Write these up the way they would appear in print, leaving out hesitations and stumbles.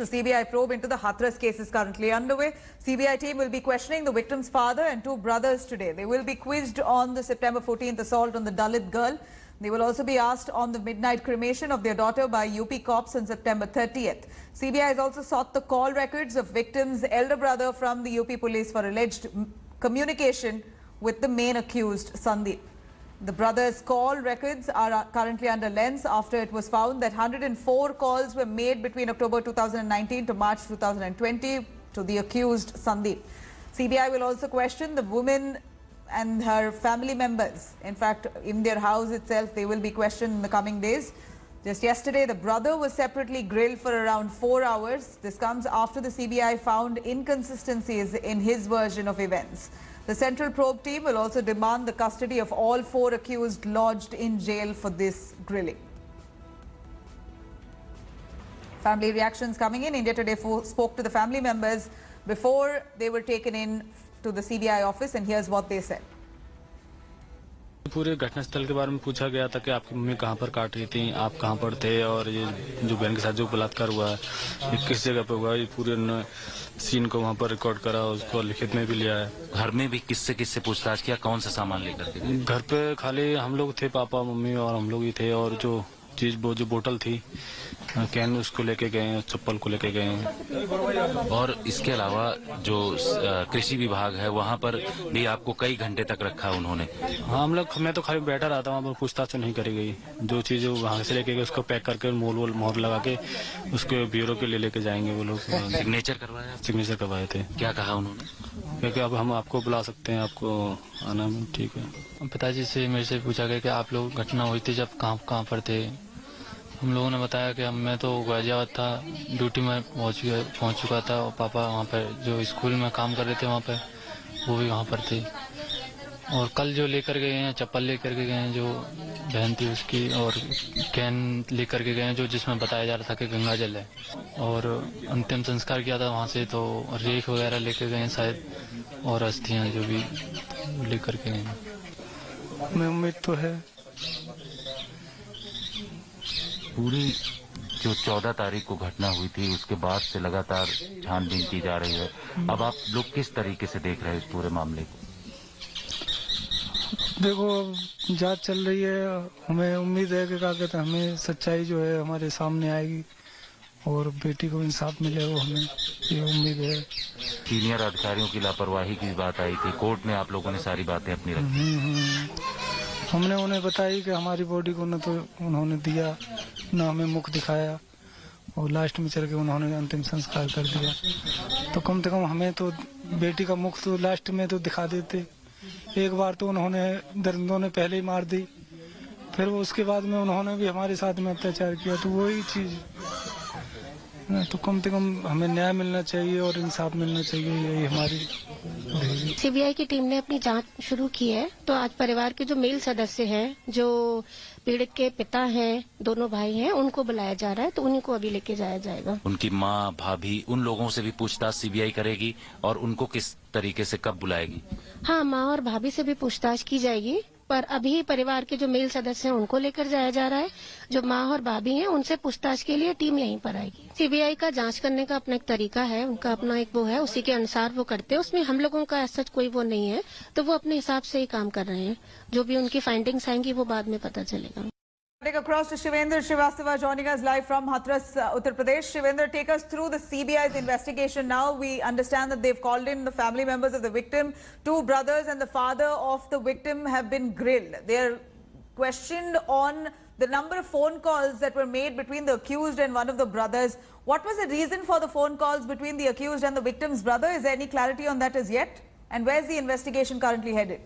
The CBI probe into the Hathras case is currently underway. CBI team will be questioning the victim's father and two brothers today. They will be quizzed on the September 14th assault on the Dalit girl. They will also be asked on the midnight cremation of their daughter by UP cops on September 30th. CBI has also sought the call records of victim's elder brother from the UP police for alleged communication with the main accused, Sandeep. The brothers' call records are currently under lens after it was found that 104 calls were made between October 2019 to March 2020 to the accused Sandeep. CBI will also question the woman and her family members. In fact, in their house itself, they will be questioned in the coming days. Just yesterday, the brother was separately grilled for around 4 hours. This comes after the CBI found inconsistencies in his version of events. The Central Probe team will also demand the custody of all 4 accused lodged in jail for this grilling. Family reactions coming in. India Today spoke to the family members before they were taken in to the CBI office, and here's what they said. पूरे घटनास्थल के बारे में पूछा गया था कि आपकी मम्मी कहाँ पर काट रही थी, आप कहाँ पर थे, और ये जो बहन के साथ जो बलात्कार हुआ है ये किस जगह पे हुआ है, ये पूरे सीन को वहाँ पर रिकॉर्ड करा, उसको लिखित में भी लिया है। घर में भी किससे पूछताछ किया, कौन सा सामान लेकर के? घर पे खाली हम लोग थे, पापा मम्मी और हम लोग ही थे, और जो चीज वो जो बोतल थी कैन उसको लेके गए, चप्पल को लेके गए। और इसके अलावा जो कृषि विभाग है वहाँ पर भी आपको कई घंटे तक रखा उन्होंने? हाँ, मैं तो खाली बैठा रहा था, वहाँ पर पूछताछ नहीं करी गई। जो चीज वहाँ से लेके गए उसको पैक करके मोहर लगा के उसके ब्यूरो के लेके जाएंगे वो लोग। सिग्नेचर करवाया? सिग्नेचर करवाए थे। क्या कहा उन्होंने? क्योंकि अब हम आपको बुला सकते हैं, आपको आना में ठीक है। पिताजी से मेरे से पूछा गया कि आप लोग घटना हुई थी जब कहाँ पर थे। हम लोगों ने बताया कि मैं तो गाजियाबाद था, ड्यूटी में पहुंच चुका था, और पापा वहाँ पर जो स्कूल में काम कर रहे थे वहाँ पर वो भी वहाँ पर थे। और कल जो लेकर गए हैं, चप्पल लेकर के गए हैं जो बहन थी उसकी, और कैन लेकर के गए हैं जो जिसमें बताया जा रहा था कि गंगा जल है, और अंतिम संस्कार किया था वहाँ से, तो रेख वगैरह लेकर गए हैं शायद, और अस्थियाँ जो भी लेकर के गए हैं। मैं उम्मीद तो है। पूरी जो 14 तारीख को घटना हुई थी उसके बाद से लगातार छानबीन की जा रही है। अब आप लोग किस तरीके से देख रहे हैं इस पूरे मामले को? देखो, अब जांच चल रही है, हमें उम्मीद है कि क्या कहते हैं, हमें सच्चाई जो है हमारे सामने आएगी और बेटी को इंसाफ मिलेगा, हमें ये उम्मीद है। सीनियर अधिकारियों की लापरवाही की बात आई थी, कोर्ट में आप लोगों ने सारी बातें अपनी रखी। हमने उन्हें बताई कि हमारी बॉडी को न तो उन्होंने दिया, न हमें मुख दिखाया, और लास्ट में चल के उन्होंने अंतिम संस्कार कर दिया। तो कम से कम हमें तो बेटी का मुख तो लास्ट में तो दिखा देते। एक बार तो उन्होंने दरिंदों ने पहले ही मार दी, फिर वो उसके बाद में उन्होंने भी हमारे साथ में अत्याचार किया। तो वही चीज, तो कम से कम हमें न्याय मिलना चाहिए और इंसाफ मिलना चाहिए, यही हमारी। सीबीआई की टीम ने अपनी जांच शुरू की है। तो आज परिवार के जो मेल सदस्य हैं, जो पीड़ित के पिता हैं, दोनों भाई हैं, उनको बुलाया जा रहा है, तो उन्हीं को अभी लेके जाया जाएगा। उनकी माँ, भाभी, उन लोगों से भी पूछताछ सीबीआई करेगी, और उनको किस तरीके से कब बुलाएगी? हाँ, माँ और भाभी से भी पूछताछ की जाएगी, पर अभी परिवार के जो मेल सदस्य हैं उनको लेकर जाया जा रहा है। जो माँ और भाभी हैं उनसे पूछताछ के लिए टीम यहीं पर आएगी। सीबीआई का जांच करने का अपना एक तरीका है, उनका अपना एक वो है, उसी के अनुसार वो करते हैं। उसमें हम लोगों का ऐसा कोई वो नहीं है, तो वो अपने हिसाब से ही काम कर रहे हैं। जो भी उनकी फाइंडिंग्स आएंगी वो बाद में पता चलेगा। Across to Shivendra Srivastava joining us live from Hathras, Uttar Pradesh. Shivendra, take us through the CBI's investigation now. We understand that they've called in the family members of the victim. 2 brothers and the father of the victim have been grilled. They're questioned on the number of phone calls that were made between the accused and one of the brothers. What was the reason for the phone calls between the accused and the victim's brother? Is there any clarity on that as yet? And where's the investigation currently headed?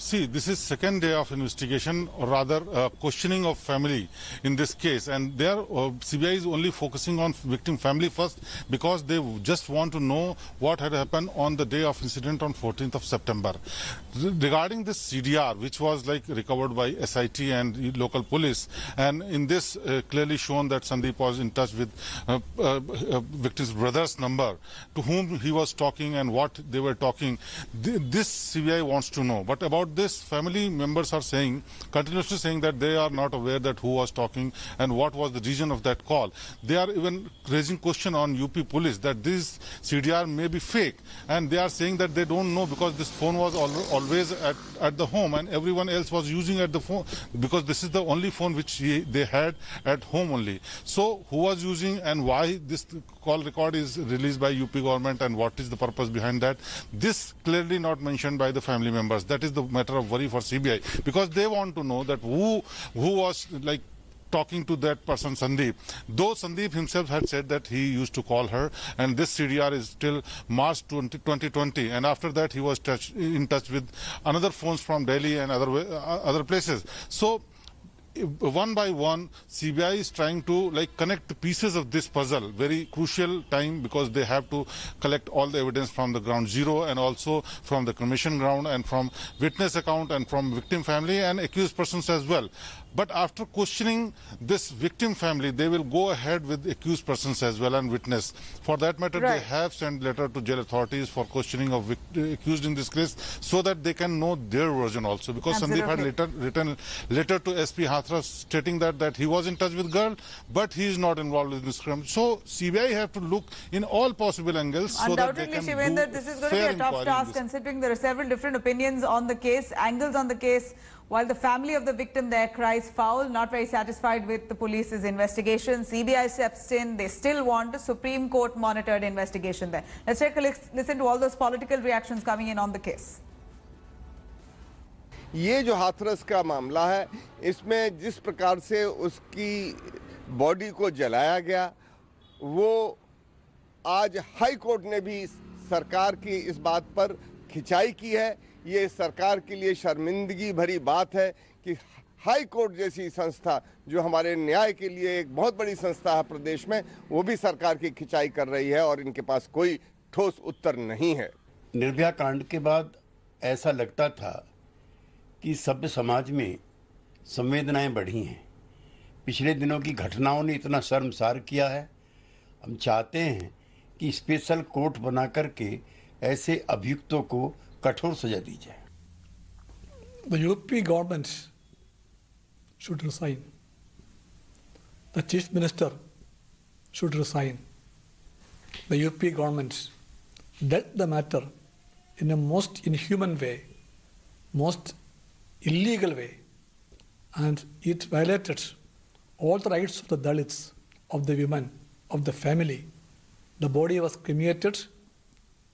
See, this is second day of investigation, or rather questioning of family in this case, and there CBI is only focusing on victim family first, because they just want to know what had happened on the day of incident on 14th of September. Regarding this CDR, which was like recovered by SIT and local police, and in this clearly shown that Sandeep was in touch with victim's brother's number, to whom he was talking and what they were talking. This CBI wants to know. But about what this family members are saying, continuously saying that they are not aware that who was talking and what was the reason of that call. They are even raising question on UP police that this CDR may be fake, and they are saying that they don't know because this phone was always at the home and everyone else was using at the phone, because this is the only phone which they had at home only. So who was using and why this call record is released by UP government and what is the purpose behind that? This clearly not mentioned by the family members. That is the matter of worry for CBI, because they want to know that who was like talking to that person Sandeep. Though Sandeep himself had said that he used to call her, and this CDR is till March 2020, and after that he was in touch with another phones from Delhi and other places. So one by one, CBI is trying to like connect the pieces of this puzzle. Very crucial time, because they have to collect all the evidence from the ground zero and also from the commission ground and from witness account and from victim family and accused persons as well. But after questioning this victim family, they will go ahead with accused persons as well and witness. For that matter, Right. They have sent letter to jail authorities for questioning of accused in this case, so that they can know their version also. Because Sandeep had written letter to SP Hathras stating that he was in touch with girl, but he is not involved in this crime. So CBI have to look in all possible angles so that they Undoubtedly, can Shivendra, do this is going to be fair a tough inquiry in task, this. considering there are several different opinions on the case, angles on the case. While the family of the victim there cries foul, not very satisfied with the police's investigation, CBI steps in. They still want a Supreme Court monitored investigation there. Let's take a listen to all those political reactions coming in on the case. ये जो हाथरस का मामला है, इसमें जिस प्रकार से उसकी बॉडी को जलाया गया, वो आज हाई कोर्ट ने भी सरकार की इस बात पर खिंचाई की है। ये सरकार के लिए शर्मिंदगी भरी बात है कि हाई कोर्ट जैसी संस्था, जो हमारे न्याय के लिए एक बहुत बड़ी संस्था है प्रदेश में, वो भी सरकार की खिंचाई कर रही है और इनके पास कोई ठोस उत्तर नहीं है। निर्भया कांड के बाद ऐसा लगता था कि सभ्य समाज में संवेदनाएं बढ़ी हैं। पिछले दिनों की घटनाओं ने इतना शर्मसार किया है। हम चाहते हैं कि स्पेशल कोर्ट बना करके ऐसे अभियुक्तों को कठोर सजा दी जाए। The UP government should resign. The chief minister should resign. The UP government dealt the matter in a most inhuman way, most illegal way, and it violated all the rights of the Dalits, of the women, of the family. The body was cremated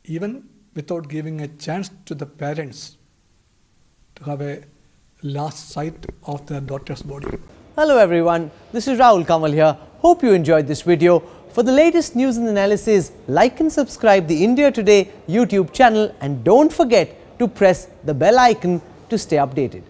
even without giving a chance to the parents to have a last sight of their daughter's body. Hello everyone, this is Rahul Kamal here. Hope you enjoyed this video. For the latest news and analysis, like and subscribe the India Today YouTube channel, and don't forget to press the bell icon to stay updated.